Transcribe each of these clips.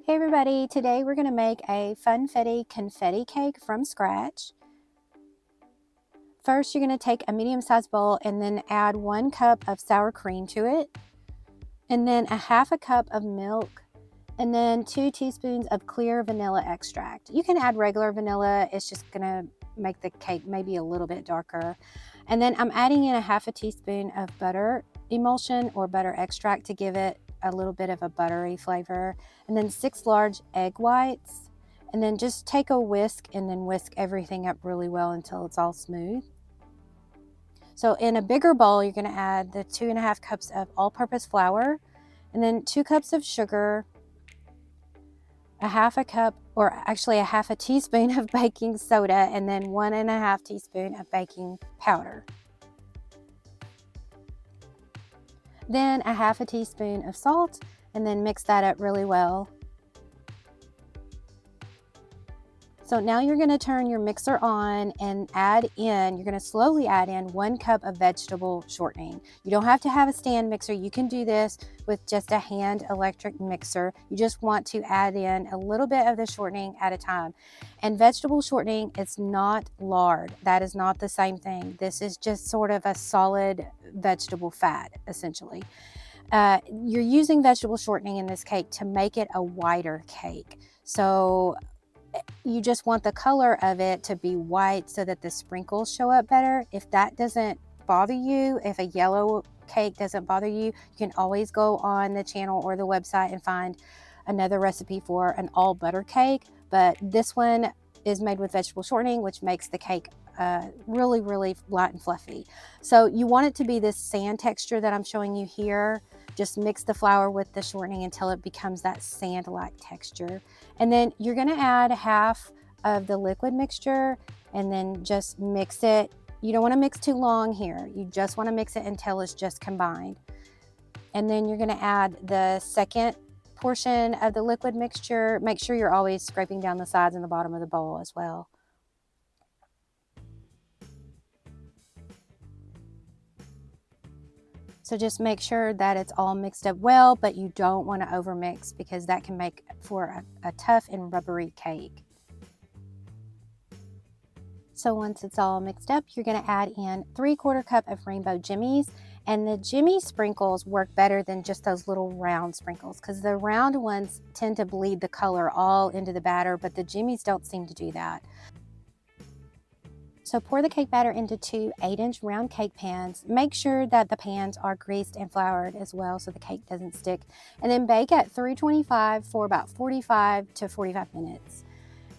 Hey everybody, today we're going to make a Funfetti confetti cake from scratch. First, you're going to take a medium-sized bowl and then add 1 cup of sour cream to it, and then a half a cup of milk, and then 2 teaspoons of clear vanilla extract. You can add regular vanilla, it's just going to make the cake maybe a little bit darker. And then I'm adding in a half a teaspoon of butter emulsion or butter extract to give it a little bit of a buttery flavor, and then 6 large egg whites, and then just take a whisk and then whisk everything up really well until it's all smooth. So in a bigger bowl, you're going to add the 2.5 cups of all-purpose flour, and then 2 cups of sugar, a half a cup, or actually a half a teaspoon of baking soda, and then 1.5 teaspoons of baking powder. Then a half a teaspoon of salt, and then mix that up really well. So now you're going to turn your mixer on and you're going to slowly add in 1 cup of vegetable shortening. You don't have to have a stand mixer. You can do this with just a hand electric mixer. You just want to add in a little bit of the shortening at a time. And vegetable shortening, it's not lard. That is not the same thing. This is just sort of a solid vegetable fat, essentially. You're using vegetable shortening in this cake to make it a whiter cake. So you just want the color of it to be white so that the sprinkles show up better. If that doesn't bother you, if a yellow cake doesn't bother you, you can always go on the channel or the website and find another recipe for an all butter cake. But this one is made with vegetable shortening, which makes the cake really, really light and fluffy. So you want it to be this sand texture that I'm showing you here. Just mix the flour with the shortening until it becomes that sand-like texture. And then you're going to add half of the liquid mixture and then just mix it. You don't want to mix too long here. You just want to mix it until it's just combined. And then you're going to add the second portion of the liquid mixture. Make sure you're always scraping down the sides and the bottom of the bowl as well. So just make sure that it's all mixed up well, but you don't want to overmix because that can make for a tough and rubbery cake. So once it's all mixed up, you're going to add in 3/4 cup of rainbow jimmies. And the jimmy sprinkles work better than just those little round sprinkles because the round ones tend to bleed the color all into the batter, but the jimmies don't seem to do that. So pour the cake batter into 2 8-inch round cake pans. Make sure that the pans are greased and floured as well so the cake doesn't stick. And then bake at 325 for about 45 to 45 minutes.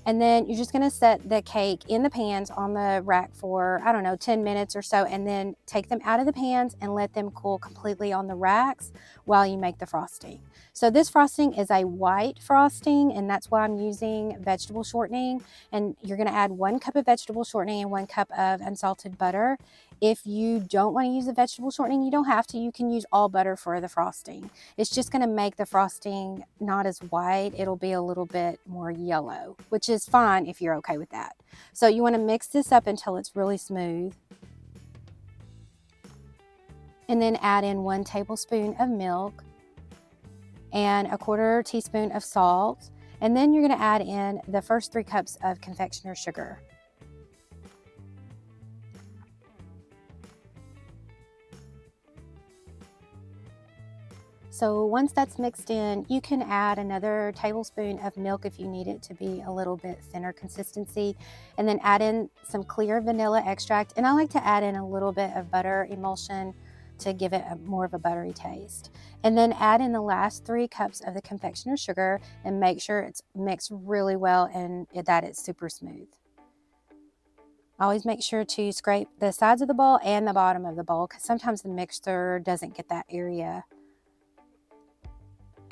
And then you're just going to set the cake in the pans on the rack for, I don't know, 10 minutes or so, and then take them out of the pans and let them cool completely on the racks while you make the frosting. So this frosting is a white frosting, and that's why I'm using vegetable shortening. And you're going to add 1 cup of vegetable shortening and 1 cup of unsalted butter. If you don't want to use the vegetable shortening, you don't have to. You can use all butter for the frosting. It's just going to make the frosting not as white. It'll be a little bit more yellow, which is fine if you're okay with that. So you want to mix this up until it's really smooth. And then add in 1 tablespoon of milk and 1/4 teaspoon of salt. And then you're going to add in the first 3 cups of confectioner's sugar. So once that's mixed in, you can add another tablespoon of milk if you need it to be a little bit thinner consistency, and then add in some clear vanilla extract. And I like to add in a little bit of butter emulsion to give it more of a buttery taste. And then add in the last 3 cups of the confectioner's sugar and make sure it's mixed really well and that it's super smooth. Always make sure to scrape the sides of the bowl and the bottom of the bowl because sometimes the mixer doesn't get that area.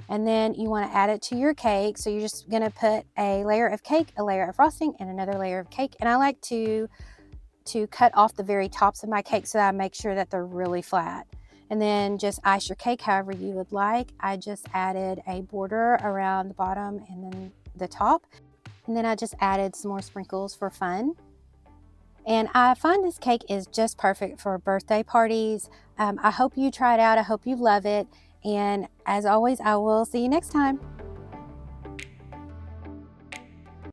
And then you want to add it to your cake. So you're just going to put a layer of cake, a layer of frosting, and another layer of cake. And I like to cut off the very tops of my cake so that I make sure that they're really flat. And then just ice your cake however you would like. I just added a border around the bottom and then the top. And then I just added some more sprinkles for fun. And I find this cake is just perfect for birthday parties. I hope you try it out. I hope you love it. And as always, I will see you next time.